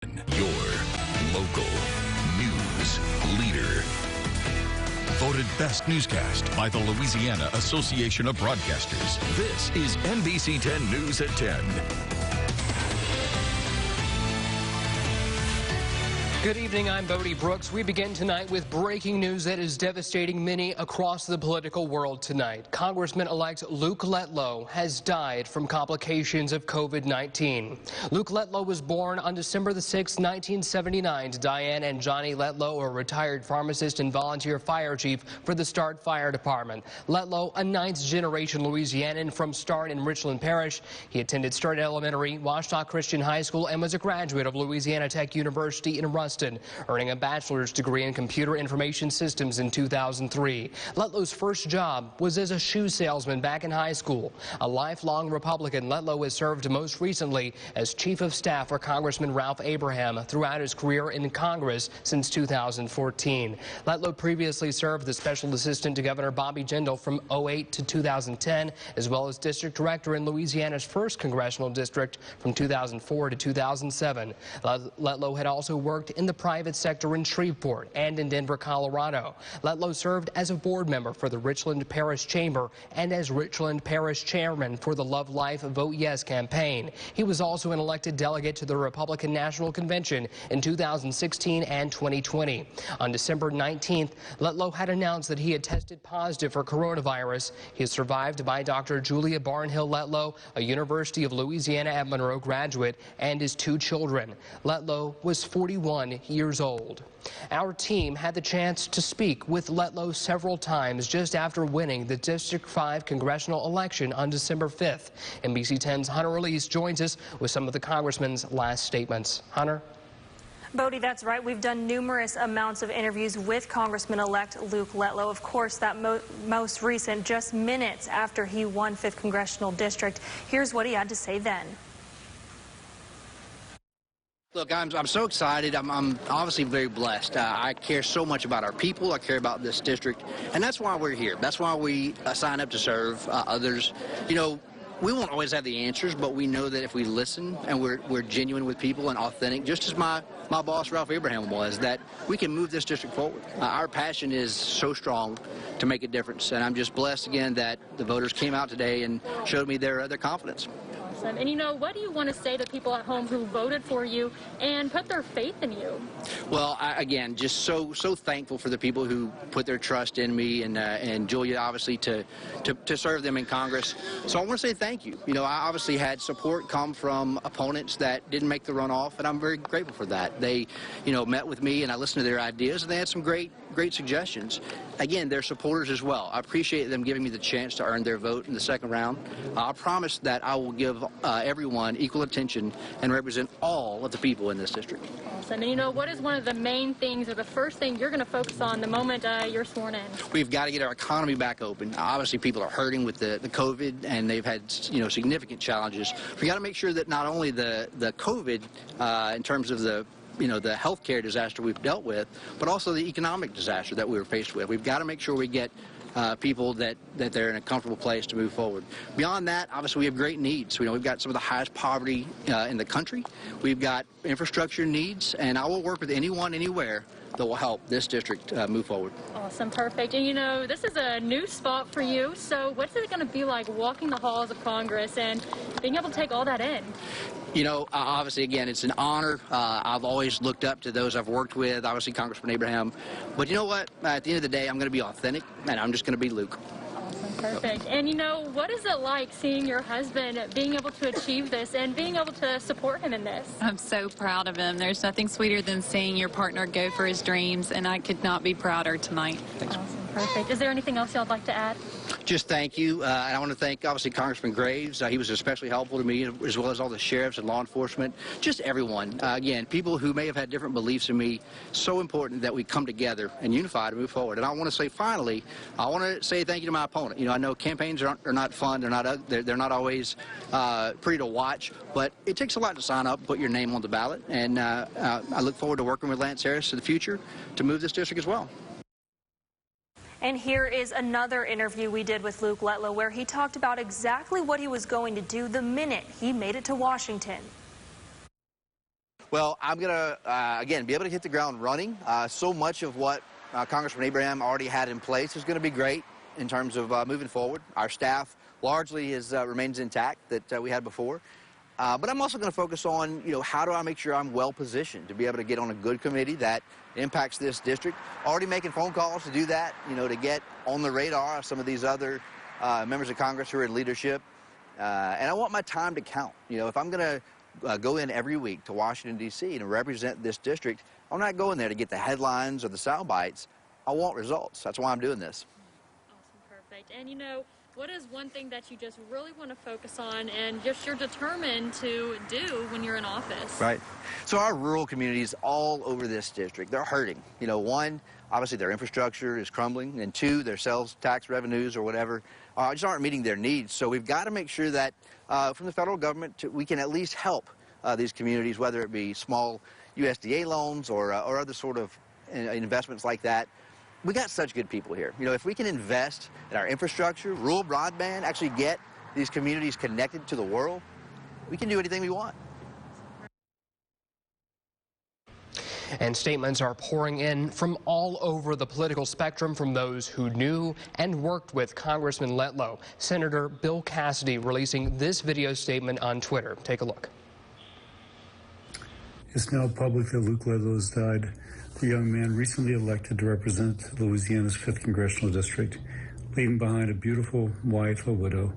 Your local news leader. Voted Best Newscast by the Louisiana Association of Broadcasters. This is NBC 10 News at 10. Good evening, I'm Bodie Brooks. We begin tonight with breaking news that is devastating many across the political world tonight. Congressman-elect Luke Letlow has died from complications of COVID-19. Luke Letlow was born on December the 6th, 1979 to Diane and Johnny Letlow, a retired pharmacist and volunteer fire chief for the Start Fire Department. Letlow, a ninth-generation Louisianan from Start in Richland Parish. He attended Start Elementary, Washita Christian High School, and was a graduate of Louisiana Tech University in Ruston, earning a bachelor's degree in computer information systems in 2003. Letlow's first job was as a shoe salesman back in high school. A lifelong Republican, Letlow has served most recently as chief of staff for Congressman Ralph Abraham throughout his career in Congress since 2014. Letlow previously served as special assistant to Governor Bobby Jindal from 2008 to 2010, as well as district director in Louisiana's 1st congressional district from 2004 to 2007. Letlow had also worked in the private sector in Shreveport and in Denver, Colorado. Letlow served as a board member for the Richland Parish Chamber and as Richland Parish chairman for the Love Life Vote Yes campaign. He was also an elected delegate to the Republican National Convention in 2016 and 2020. On December 19th, Letlow had announced that he had tested positive for coronavirus. He is survived by Dr. Julia Barnhill Letlow, a University of Louisiana at Monroe graduate, and his 2 children. Letlow was 41 years old. Our team had the chance to speak with Letlow several times just after winning the District 5 congressional election on December 5th. NBC 10's Hunter Elise joins us with some of the congressman's last statements. Hunter? Bodie, that's right. We've done numerous amounts of interviews with Congressman-elect Luke Letlow. Of course, that most recent just minutes after he won 5th Congressional District. Here's what he had to say then. Look, I'm so excited. I'm obviously very blessed. I care so much about our people. I care about this district, and that's why we're here. That's why we sign up to serve others. You know, we won't always have the answers, but we know that if we listen and we're genuine with people and authentic, just as my boss Ralph Abraham was, that we can move this district forward. Our passion is so strong to make a difference, and I'm just blessed again that the voters came out today and showed me their confidence. Awesome. And you know, what do you want to say to people at home who voted for you and put their faith in you? Well, again, just so thankful for the people who put their trust in me and Julia, obviously, to serve them in Congress. So I want to say thank you. You know, I obviously had support come from opponents that didn't make the runoff, and I'm very grateful for that. They, you know, met with me and I listened to their ideas, and they had some great suggestions. Again, they're supporters as well. I appreciate them giving me the chance to earn their vote in the 2nd round. I promise that I will give everyone equal attention and represent all of the people in this district. Awesome. And you know, what is one of the main things or the first thing you're going to focus on the moment you're sworn in? We've got to get our economy back open. Obviously, people are hurting with the COVID, and they've had, you know, significant challenges. We got to make sure that not only the COVID, in terms of the healthcare disaster we've dealt with, but also the economic disaster that we were faced with. We've got to make sure we get people that they're in a comfortable place to move forward. Beyond that, obviously, we have great needs. You know, we've got some of the highest poverty in the country. We've got infrastructure needs, and I will work with anyone, anywhere that will help this district move forward. Awesome, perfect. And you know, this is a new spot for you, so what's it going to be like walking the halls of Congress and being able to take all that in? You know, obviously, again, it's an honor. I've always looked up to those I've worked with, obviously Congressman Abraham. But you know what? At the end of the day, I'm going to be authentic, and I'm just going to be Luke. Awesome, perfect. And you know, what is it like seeing your husband being able to achieve this and being able to support him in this? I'm so proud of him. There's nothing sweeter than seeing your partner go for his dreams, and I could not be prouder tonight. Thanks. Awesome, perfect. Is there anything else y'all would like to add? Just thank you, and I want to thank, obviously, Congressman Graves. He was especially helpful to me, as well as all the sheriffs and law enforcement, just everyone. Again, people who may have had different beliefs in me. So important that we come together and unify to move forward. And I want to say, finally, I want to say thank you to my opponent. You know, I know campaigns are not fun. They're not always pretty to watch, but it takes a lot to sign up and put your name on the ballot. And I look forward to working with Lance Harris in the future to move this district as well. And here is another interview we did with Luke Letlow where he talked about exactly what he was going to do the minute he made it to Washington. Well, I'm going to, again, be able to hit the ground running. So much of what Congressman Abraham already had in place is going to be great in terms of moving forward. Our staff largely remains intact that we had before. But I'm also going to focus on, how do I make sure I'm well positioned to be able to get on a good committee that impacts this district. Already making phone calls to do that, to get on the radar of some of these other members of Congress who are in leadership. And I want my time to count. If I'm going to go in every week to Washington, D.C. and represent this district, I'm not going there to get the headlines or the sound bites. I want results. That's why I'm doing this. Awesome, perfect. And what is one thing that you just really want to focus on and just you're determined to do when you're in office? Right. So our rural communities all over this district, they're hurting. One, obviously their infrastructure is crumbling, and two, their sales tax revenues or whatever just aren't meeting their needs. So we've got to make sure that from the federal government we can at least help these communities, whether it be small USDA loans or other sort of investments like that. We got such good people here. If we can invest in our infrastructure, rural broadband, actually get these communities connected to the world, we can do anything we want. And statements are pouring in from all over the political spectrum from those who knew and worked with Congressman Letlow. Senator Bill Cassidy releasing this video statement on Twitter. Take a look. It's now public that Luke Letlow has died. The young man recently elected to represent Louisiana's 5th Congressional District, leaving behind a beautiful wife, a widow,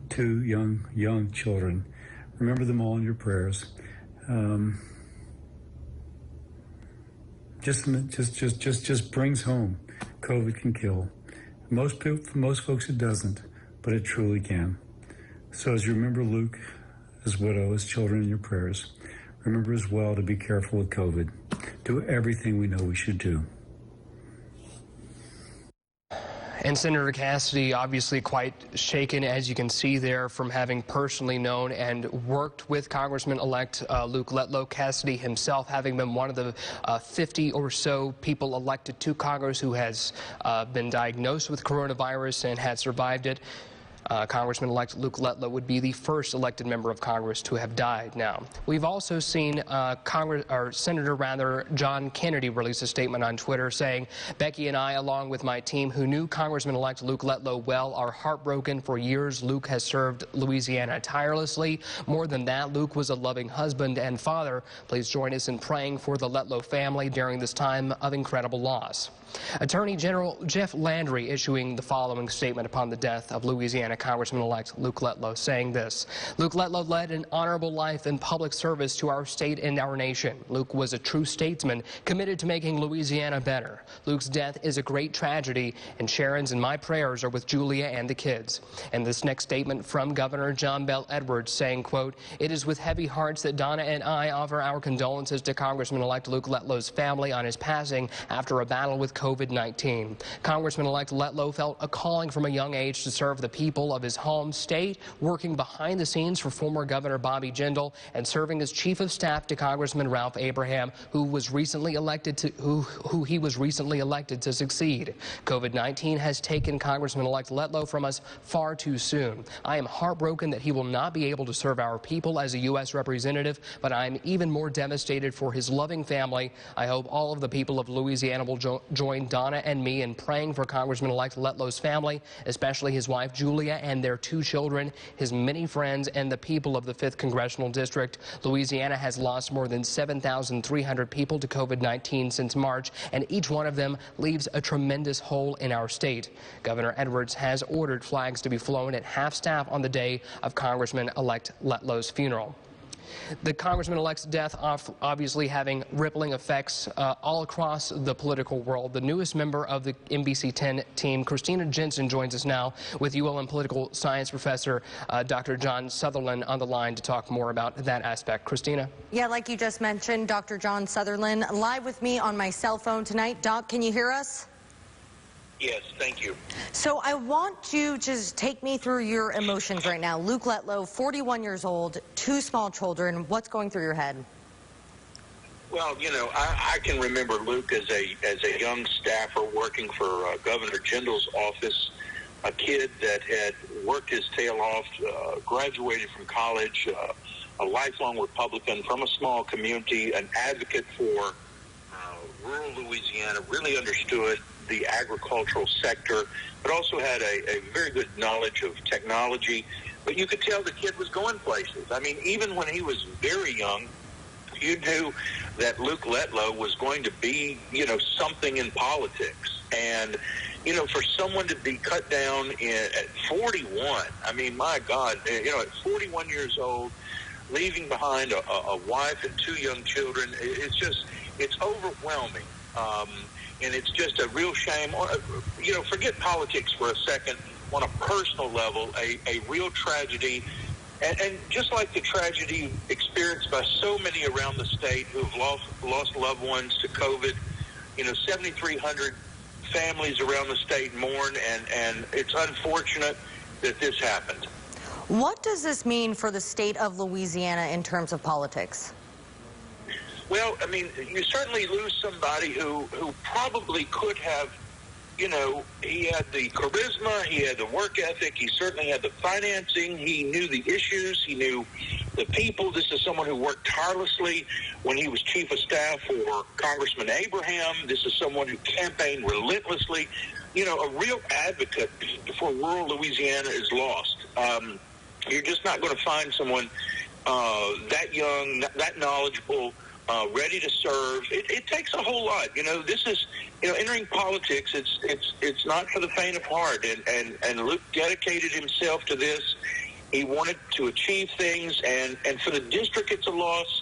2 young children. Remember them all in your prayers. Just brings home COVID can kill. Most folks it doesn't, but it truly can. So as you remember Luke, his widow, his children in your prayers, remember as well to be careful with COVID. Do everything we know we should do. And Senator Cassidy obviously quite shaken, as you can see there, from having personally known and worked with Congressman-elect Luke Letlow. Cassidy himself having been one of the 50 or so people elected to Congress who has been diagnosed with coronavirus and had survived it. Congressman-elect Luke Letlow would be the first elected member of Congress to have died now. We've also seen Senator John Kennedy release a statement on Twitter saying, Becky and I, along with my team who knew Congressman-elect Luke Letlow well, are heartbroken. For years, Luke has served Louisiana tirelessly. More than that, Luke was a loving husband and father. Please join us in praying for the Letlow family during this time of incredible loss. Attorney General Jeff Landry issuing the following statement upon the death of Louisiana Congressman-elect Luke Letlow, saying this: Luke Letlow led an honorable life in public service to our state and our nation. Luke was a true statesman committed to making Louisiana better. Luke's death is a great tragedy, and Sharon's and my prayers are with Julia and the kids. And this next statement from Governor John Bel Edwards saying, quote, it is with heavy hearts that Donna and I offer our condolences to Congressman-elect Luke Letlow's family on his passing after a battle with COVID-19. Congressman-elect Letlow felt a calling from a young age to serve the people of his home state, working behind the scenes for former Governor Bobby Jindal and serving as chief of staff to Congressman Ralph Abraham, who he was recently elected to succeed. COVID-19 has taken Congressman-elect Letlow from us far too soon. I am heartbroken that he will not be able to serve our people as a U.S. representative, but I am even more devastated for his loving family. I hope all of the people of Louisiana will join Donna and me in praying for Congressman-elect Letlow's family, especially his wife Julia and their 2 children, his many friends, and the people of the 5th Congressional District. Louisiana has lost more than 7,300 people to COVID-19 since March, and each one of them leaves a tremendous hole in our state. Governor Edwards has ordered flags to be flown at half-staff on the day of Congressman-elect Letlow's funeral. The Congressman-elect's death obviously having rippling effects all across the political world. The newest member of the NBC 10 team, Christina Jensen, joins us now with ULM political science professor Dr. John Sutherland on the line to talk more about that aspect. Christina? Yeah, like you just mentioned, Dr. John Sutherland live with me on my cell phone tonight. Doc, can you hear us? Yes, thank you. So I want you to just take me through your emotions right now. Luke Letlow, 41 years old, 2 small children. What's going through your head? Well, you know, I can remember Luke as a young staffer working for Governor Jindal's office, a kid that had worked his tail off, graduated from college, a lifelong Republican from a small community, an advocate for rural Louisiana, really understood the agricultural sector, but also had a very good knowledge of technology. But you could tell the kid was going places. I mean, even when he was very young, you knew that Luke Letlow was going to be, something in politics. And, for someone to be cut down at 41, I mean, my God, at 41 years old, leaving behind a wife and 2 young children, it's overwhelming. And it's just a real shame. Forget politics for a second. On a personal level, a real tragedy. And just like the tragedy experienced by so many around the state who have lost loved ones to COVID, 7,300 families around the state mourn, and it's unfortunate that this happened. What does this mean for the state of Louisiana in terms of politics? Well, I mean, you certainly lose somebody who probably could have, he had the charisma, he had the work ethic, he certainly had the financing, he knew the issues, he knew the people. This is someone who worked tirelessly when he was chief of staff for Congressman Abraham. This is someone who campaigned relentlessly. A real advocate for rural Louisiana is lost. You're just not going to find someone that young, that knowledgeable, ready to serve. It takes a whole lot. This is, entering politics. It's not for the faint of heart. And Luke dedicated himself to this. He wanted to achieve things, and for the district, it's a loss,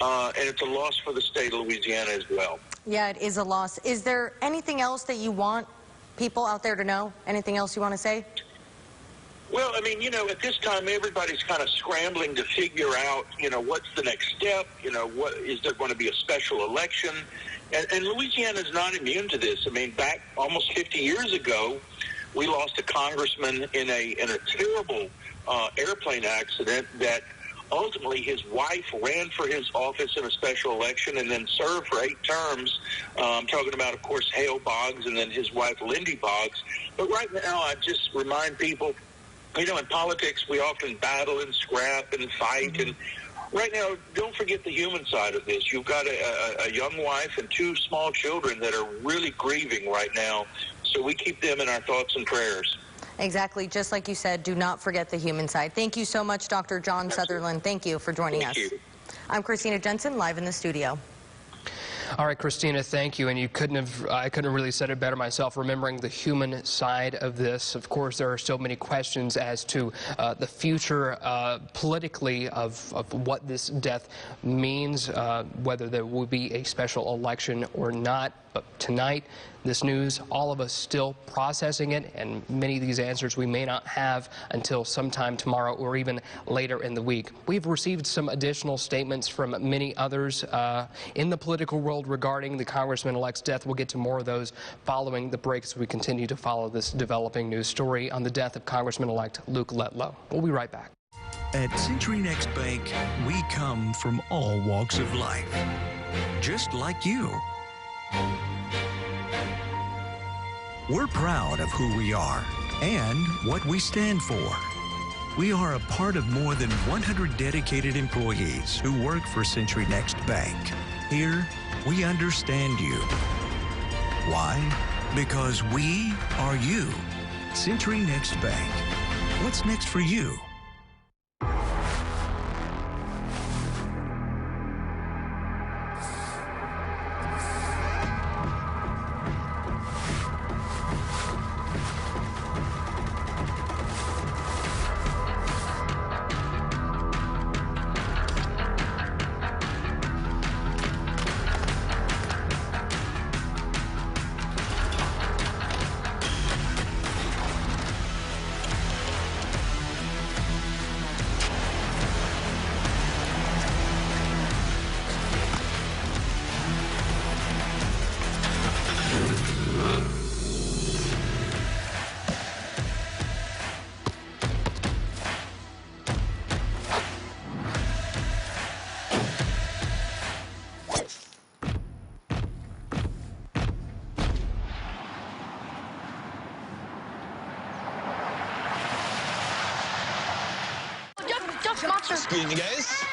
and it's a loss for the state of Louisiana as well. Yeah, it is a loss. Is there anything else that you want people out there to know? Anything else you want to say? Well, I mean, at this time, everybody's kind of scrambling to figure out, what's the next step? What is there going to be a special election? And Louisiana is not immune to this. I mean, back almost 50 years ago, we lost a congressman in a terrible airplane accident that ultimately his wife ran for his office in a special election and then served for 8 terms. I'm talking about, of course, Hale Boggs and then his wife, Lindy Boggs. But right now, I just remind people, in politics, we often battle and scrap and fight. And right now, don't forget the human side of this. You've got a young wife and 2 small children that are really grieving right now. So we keep them in our thoughts and prayers. Exactly. Just like you said, do not forget the human side. Thank you so much, Dr. John Sutherland. Thank you for joining us. Thank you. I'm Christina Jensen, live in the studio. All right, Christina, thank you. And I couldn't have really said it better myself, remembering the human side of this. Of course, there are so many questions as to the future politically of what this death means, whether there will be a special election or not. But tonight, this news, all of us still processing it, and many of these answers we may not have until sometime tomorrow or even later in the week. We've received some additional statements from many others in the political world regarding the Congressman-elect's death. We'll get to more of those following the break as we continue to follow this developing news story on the death of Congressman-elect Luke Letlow. We'll be right back. At Century Next Bank, we come from all walks of life, just like you. We're proud of who we are and what we stand for. We are a part of more than 100 dedicated employees who work for Century Next Bank. Here, we understand you. Why? Because we are you. Century Next Bank. What's next for you? Excuse me, guys.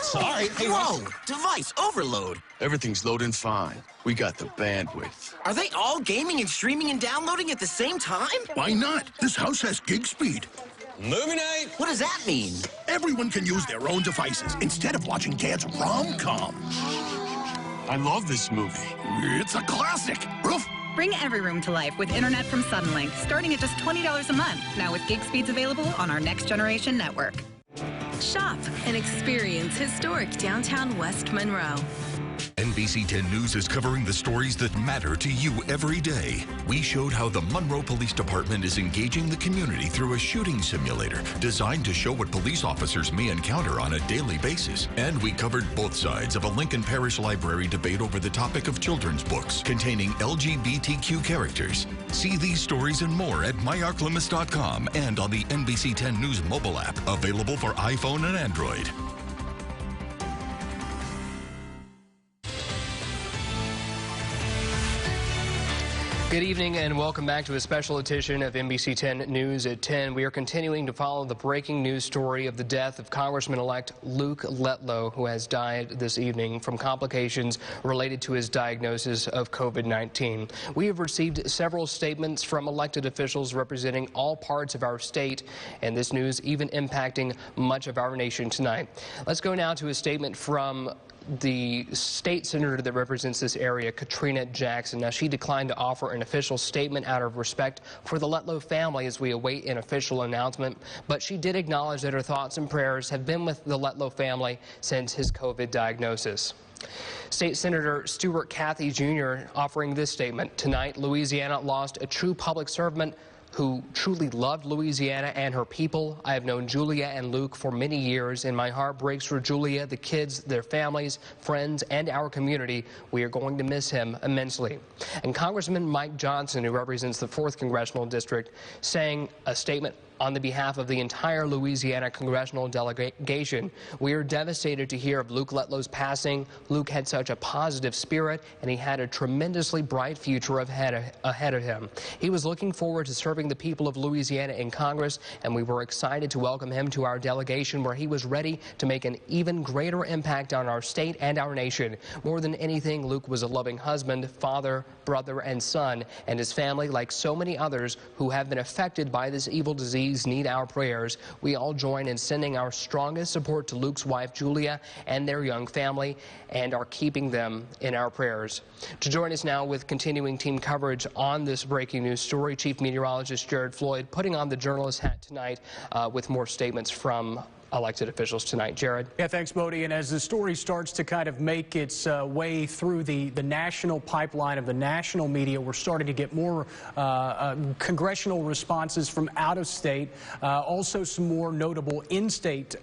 Sorry. Hey, whoa! Device overload. Everything's loading fine. We got the bandwidth. Are they all gaming and streaming and downloading at the same time? Why not? This house has gig speed. Illuminate! What does that mean? Everyone can use their own devices instead of watching Dad's rom-com. I love this movie. It's a classic. Roof. Bring every room to life with internet from Suddenlink, starting at just $20 a month. Now with gig speeds available on our next generation network. Shop and experience historic downtown West Monroe. NBC 10 News is covering the stories that matter to you every day. We showed how the Monroe Police Department is engaging the community through a shooting simulator designed to show what police officers may encounter on a daily basis. And we covered both sides of a Lincoln Parish Library debate over the topic of children's books containing LGBTQ characters. See these stories and more at myarclimus.com and on the NBC 10 News mobile app, available for iPhone and Android. Good evening and welcome back to a special edition of NBC 10 News at 10. We are continuing to follow the breaking news story of the death of Congressman-elect Luke Letlow, who has died this evening from complications related to his diagnosis of COVID-19. We have received several statements from elected officials representing all parts of our state, and this news even impacting much of our nation tonight. Let's go now to a statement from the state senator that represents this area, Katrina Jackson. Now, she declined to offer an official statement out of respect for the Letlow family as we await an official announcement, but she did acknowledge that her thoughts and prayers have been with the Letlow family since his COVID diagnosis. State Senator Stuart Cathy Jr. offering this statement. Tonight, Louisiana lost a true public servant who truly loved Louisiana and her people. I have known Julia and Luke for many years, and my heart breaks for Julia, the kids, their families, friends, and our community. We are going to miss him immensely. And Congressman Mike Johnson, who represents the 4th Congressional District, saying a statement on the behalf of the entire Louisiana congressional delegation. We are devastated to hear of Luke Letlow's passing. Luke had such a positive spirit, and he had a tremendously bright future ahead of him. He was looking forward to serving the people of Louisiana in Congress, and we were excited to welcome him to our delegation, where he was ready to make an even greater impact on our state and our nation. More than anything, Luke was a loving husband, father, brother, and son, and his family, like so many others who have been affected by this evil disease, need our prayers. We all join in sending our strongest support to Luke's wife, Julia, and their young family, and are keeping them in our prayers. To join us now with continuing team coverage on this breaking news story, Chief Meteorologist Jared Floyd, putting on the journalist hat tonight with more statements from elected officials tonight. Jared? Yeah, thanks, Bodie. And as the story starts to kind of make its way through the national pipeline of the national media, we're starting to get more congressional responses from out of state, also some more notable in-state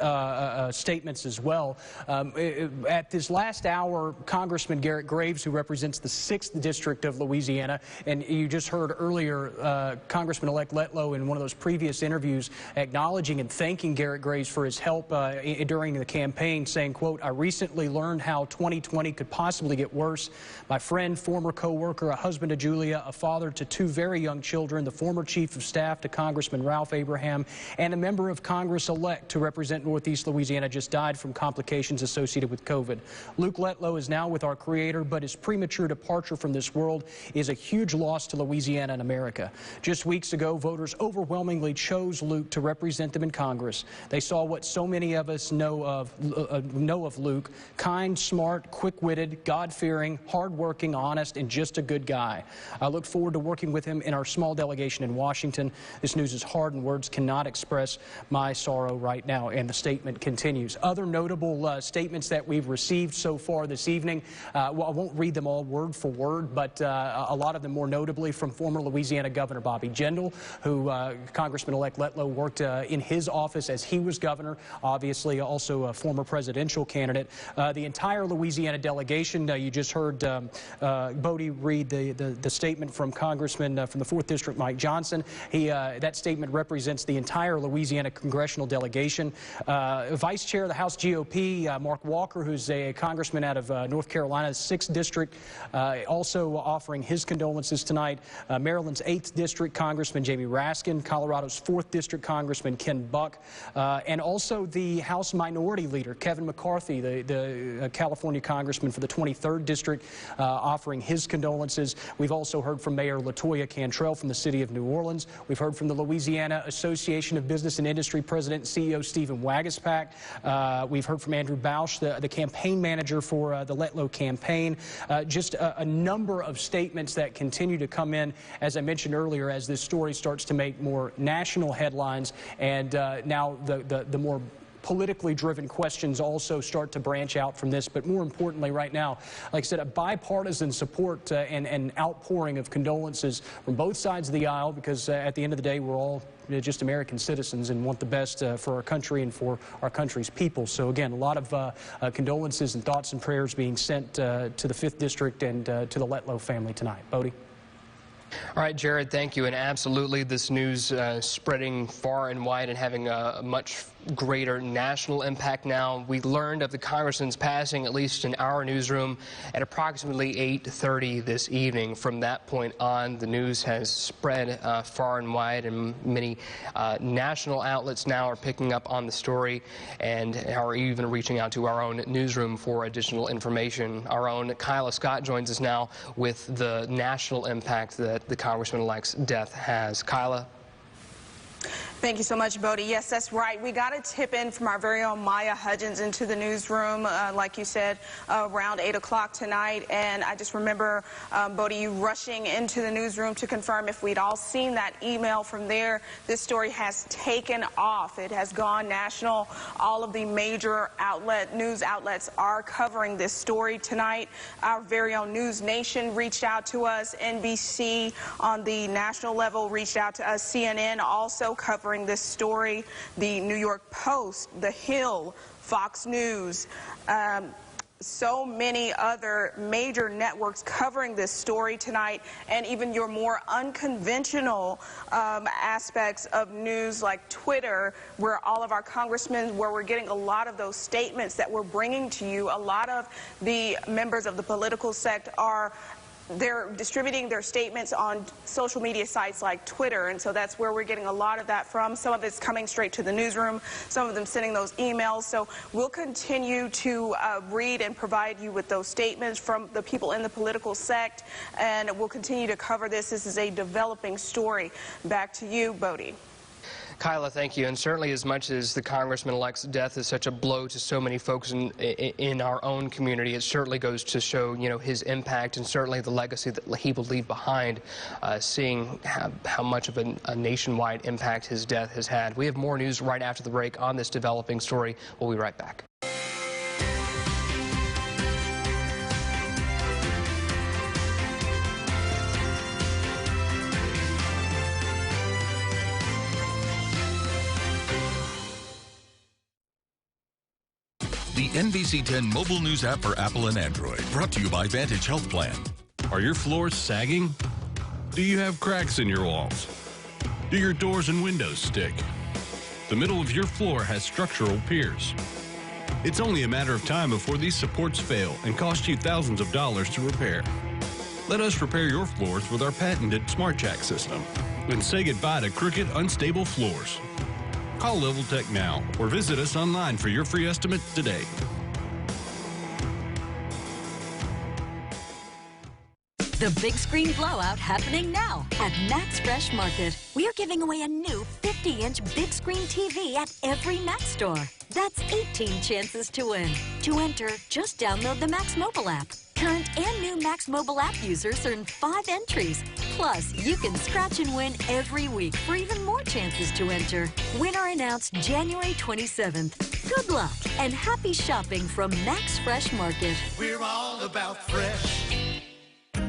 statements as well. At this last hour, Congressman Garrett Graves, who represents the 6th District of Louisiana, and you just heard earlier Congressman-elect Letlow in one of those previous interviews acknowledging and thanking Garrett Graves for his help during the campaign, saying, quote, I recently learned how 2020 could possibly get worse. My friend, former co-worker, a husband to Julia, a father to 2 very young children, the former chief of staff to Congressman Ralph Abraham, and a member of Congress-elect to represent Northeast Louisiana just died from complications associated with COVID. Luke Letlow is now with our Creator, but his premature departure from this world is a huge loss to Louisiana and America. Just weeks ago, voters overwhelmingly chose Luke to represent them in Congress. They saw what so many of us know of Luke: kind, smart, quick-witted, God-fearing, hard-working, honest, and just a good guy. I look forward to working with him in our small delegation in Washington. This news is hard, and words cannot express my sorrow right now. And the statement continues. Other notable statements that we've received so far this evening, well, I won't read them all word for word, but a lot of them more notably from former Louisiana Governor Bobby Jindal, who Congressman-elect Letlow worked in his office as he was governor, obviously also a former presidential candidate. The entire Louisiana delegation, you just heard Bodie read the statement from Congressman from the 4th District, Mike Johnson. That statement represents the entire Louisiana congressional delegation. Vice Chair of the House GOP, Mark Walker, who's a congressman out of North Carolina's 6th District, also offering his condolences tonight. Maryland's 8th District Congressman Jamie Raskin, Colorado's 4th District Congressman Ken Buck, and also also the House Minority Leader, Kevin McCarthy, the California congressman for the 23rd District, offering his condolences. We've also heard from Mayor LaToya Cantrell from the city of New Orleans. We've heard from the Louisiana Association of Business and Industry President and CEO Stephen Wagaspack. We've heard from Andrew Bausch, the campaign manager for the Letlow campaign. Just a number of statements that continue to come in, as I mentioned earlier, as this story starts to make more national headlines, and now the more politically driven questions also start to branch out from this. But more importantly right now, like I said, a bipartisan support and outpouring of condolences from both sides of the aisle, because at the end of the day, we're all just American citizens and want the best for our country and for our country's people. So again, a lot of condolences and thoughts and prayers being sent to the 5th District and to the Letlow family tonight. Bodie? All right, Jared, thank you. And absolutely, this news spreading far and wide and having a much greater national impact now. We learned of the congressman's passing, at least in our newsroom, at approximately 8:30 this evening. From that point on, the news has spread far and wide, and many national outlets now are picking up on the story and are even reaching out to our own newsroom for additional information. Our own Kyla Scott joins us now with the national impact that the congressman-elect's death has. Kyla? Thank you so much, Bodie. Yes, that's right. We got a tip in from our very own Maya Hudgens into the newsroom, like you said, around 8 o'clock tonight. And I just remember, Bodie, you rushing into the newsroom to confirm if we'd all seen that email from there. This story has taken off. It has gone national. All of the major news outlets are covering this story tonight. Our very own News Nation reached out to us. NBC on the national level reached out to us. CNN also covering this story. The New York Post, The Hill, Fox News, so many other major networks covering this story tonight, and even your more unconventional aspects of news like Twitter, where all of our congressmen, where we're getting a lot of those statements that we're bringing to you. A lot of the members of the political sector they're distributing their statements on social media sites like Twitter, and so that's where we're getting a lot of that from. Some of it's coming straight to the newsroom, some of them sending those emails. So we'll continue to read and provide you with those statements from the people in the political sect, and we'll continue to cover this. This is a developing story. Back to you, Bodie. Kyla, thank you. And certainly, as much as the congressman-elect's death is such a blow to so many folks in our own community, it certainly goes to show, you know, his impact and certainly the legacy that he will leave behind, seeing how much of a nationwide impact his death has had. We have more news right after the break on this developing story. We'll be right back. The NBC 10 mobile news app for Apple and Android, brought to you by Vantage Health Plan. Are your floors sagging? Do you have cracks in your walls? Do your doors and windows stick? The middle of your floor has structural piers. It's only a matter of time before these supports fail and cost you thousands of dollars to repair. Let us repair your floors with our patented SmartJack system and say goodbye to crooked, unstable floors. Call Level Tech now or visit us online for your free estimate today. The big screen blowout happening now at Max Fresh Market. We are giving away a new 50-inch big screen TV at every Max store. That's 18 chances to win. To enter, just download the Max mobile app. Current and new Max mobile app users earn 5 entries. Plus, you can scratch and win every week for even more chances to enter. Winner announced January 27th. Good luck and happy shopping from Max Fresh Market. We're all about fresh.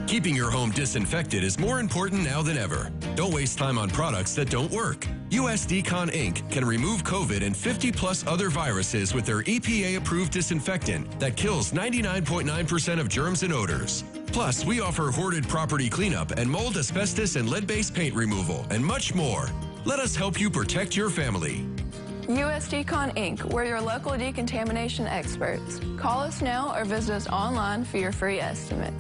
Keeping your home disinfected is more important now than ever. Don't waste time on products that don't work. US Decon Inc. can remove COVID and 50+ other viruses with their EPA-approved disinfectant that kills 99.9% of germs and odors. Plus, we offer hoarded property cleanup and mold, asbestos, and lead-based paint removal, and much more. Let us help you protect your family. US Decon Inc. We're your local decontamination experts. Call us now or visit us online for your free estimate.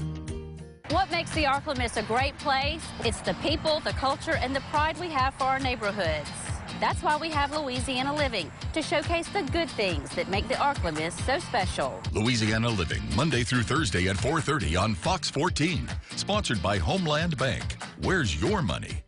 What makes the Arklamiss a great place? It's the people, the culture, and the pride we have for our neighborhoods. That's why we have Louisiana Living, to showcase the good things that make the Arklamis so special. Louisiana Living, Monday through Thursday at 4:30 on Fox 14. Sponsored by Homeland Bank. Where's your money?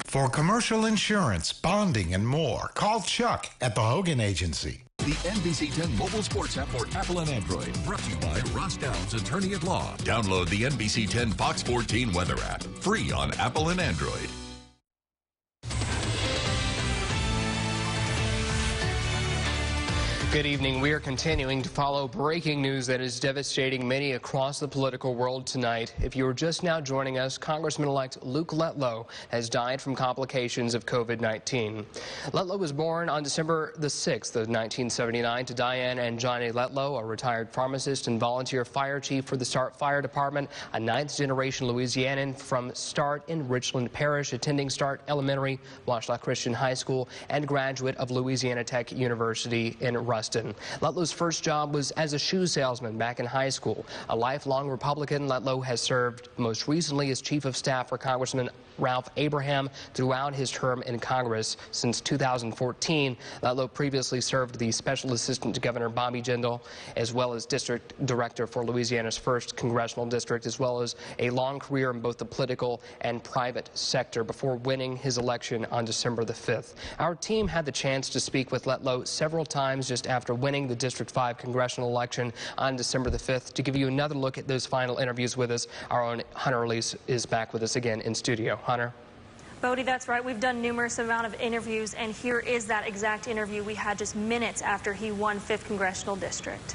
For commercial insurance, bonding, and more, call Chuck at the Hogan Agency. The NBC 10 mobile sports app for Apple and Android. Brought to you by Ross Downs, attorney at law. Download the NBC 10 Fox 14 weather app. Free on Apple and Android. Good evening. We are continuing to follow breaking news that is devastating many across the political world tonight. If you are just now joining us, Congressman-elect Luke Letlow has died from complications of COVID-19. Letlow was born on December the 6th of 1979 to Diane and Johnny Letlow, a retired pharmacist and volunteer fire chief for the Start Fire Department, a ninth-generation Louisianan from Start in Richland Parish, attending Start Elementary, Washington Christian High School, and graduate of Louisiana Tech University in Ruston. Letlow's first job was as a shoe salesman back in high school. A lifelong Republican, Letlow has served most recently as chief of staff for Congressman Ralph Abraham throughout his term in Congress since 2014. Letlow previously served the special assistant to Governor Bobby Jindal, as well as district director for Louisiana's 1st congressional district, as well as a long career in both the political and private sector before winning his election on December the 5th. Our team had the chance to speak with Letlow several times just after winning the District 5 congressional election on December the 5th. To give you another look at those final interviews with us, our own Hunter Elise is back with us again in studio. Hunter. Bodie, that's right. We've done numerous amount of interviews, and here is that exact interview we had just minutes after he won 5th Congressional District.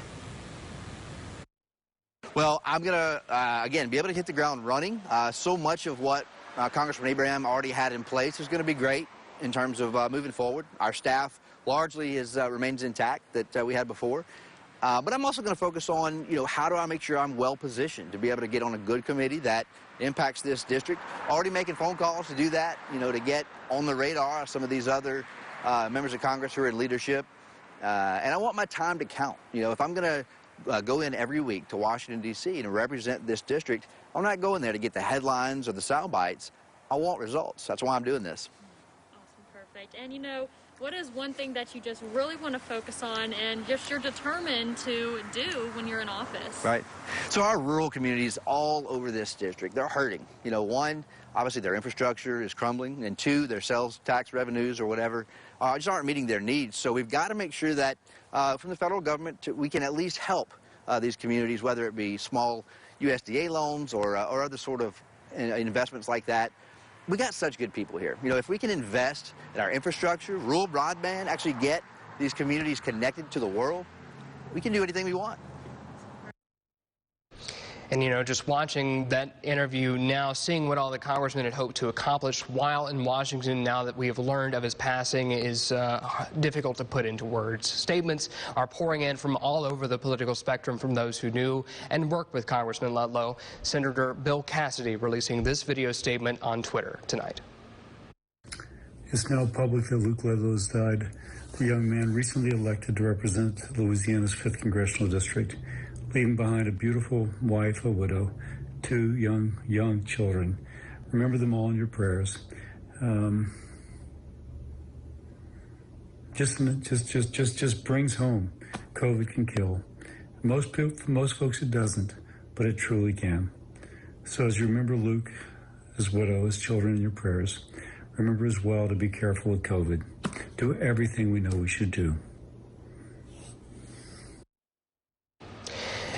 Well, I'm going to, again, be able to hit the ground running. So much of what Congressman Abraham already had in place is going to be great in terms of moving forward. Our staff largely remains intact that we had before. But I'm also going to focus on, how do I make sure I'm well positioned to be able to get on a good committee that impacts this district. Already making phone calls to do that, to get on the radar of some of these other members of Congress who are in leadership. And I want my time to count. If I'm going to go in every week to Washington, D.C. and represent this district, I'm not going there to get the headlines or the sound bites. I want results. That's why I'm doing this. Awesome, perfect. And what is one thing that you just really want to focus on and just you're determined to do when you're in office? Right. So our rural communities all over this district, they're hurting. One, obviously their infrastructure is crumbling, and two, their sales tax revenues or whatever just aren't meeting their needs. So we've got to make sure that from the federal government, we can at least help these communities, whether it be small USDA loans or other sort of investments like that. We got such good people here. If we can invest in our infrastructure, rural broadband, actually get these communities connected to the world, we can do anything we want. And, just watching that interview now, seeing what all the congressman had hoped to accomplish while in Washington now that we have learned of his passing is difficult to put into words. Statements are pouring in from all over the political spectrum from those who knew and worked with Congressman Letlow. Senator Bill Cassidy releasing this video statement on Twitter tonight. It's now public that Luke Letlow has died. The young man recently elected to represent Louisiana's 5th Congressional District, leaving behind a beautiful wife, a widow, 2 young children. Remember them all in your prayers. Just brings home COVID can kill. Most folks it doesn't, but it truly can. So as you remember Luke, his widow, his children in your prayers, remember as well to be careful with COVID. Do everything we know we should do.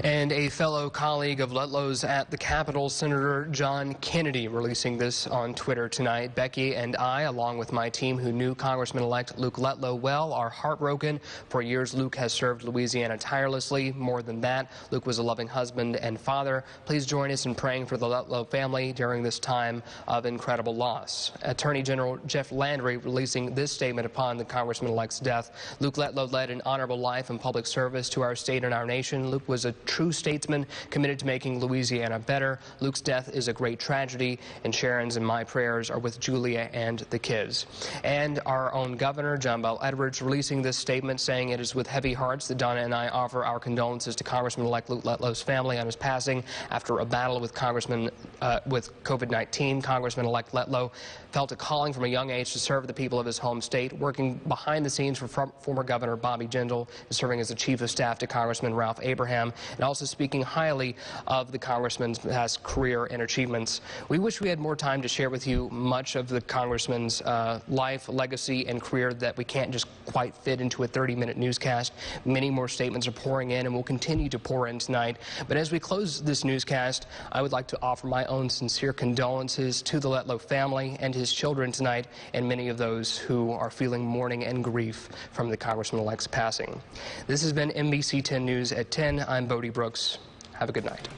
And a fellow colleague of Letlow's at the Capitol, Senator John Kennedy, releasing this on Twitter tonight. Becky and I, along with my team who knew Congressman-elect Luke Letlow well, are heartbroken. For years, Luke has served Louisiana tirelessly. More than that, Luke was a loving husband and father. Please join us in praying for the Letlow family during this time of incredible loss. Attorney General Jeff Landry releasing this statement upon the Congressman-elect's death. Luke Letlow led an honorable life and public service to our state and our nation. Luke was a true statesman committed to making Louisiana better. Luke's death is a great tragedy, and Sharon's and my prayers are with Julia and the kids. And our own governor, John Bel Edwards, releasing this statement saying it is with heavy hearts that Donna and I offer our condolences to Congressman-elect Luke Letlow's family on his passing after a battle with with COVID-19. Congressman-elect Letlow felt a calling from a young age to serve the people of his home state, working behind the scenes for former Governor Bobby Jindal, serving as the chief of staff to Congressman Ralph Abraham, and also speaking highly of the congressman's past career and achievements. We wish we had more time to share with you much of the congressman's life, legacy, and career that we can't just quite fit into a 30-minute newscast. Many more statements are pouring in and will continue to pour in tonight. But as we close this newscast, I would like to offer my own sincere condolences to the Letlow family and his children tonight, and many of those who are feeling mourning and grief from the Congressman-elect's passing. This has been NBC 10 News at 10. I'm Bodie Brooks. Have a good night.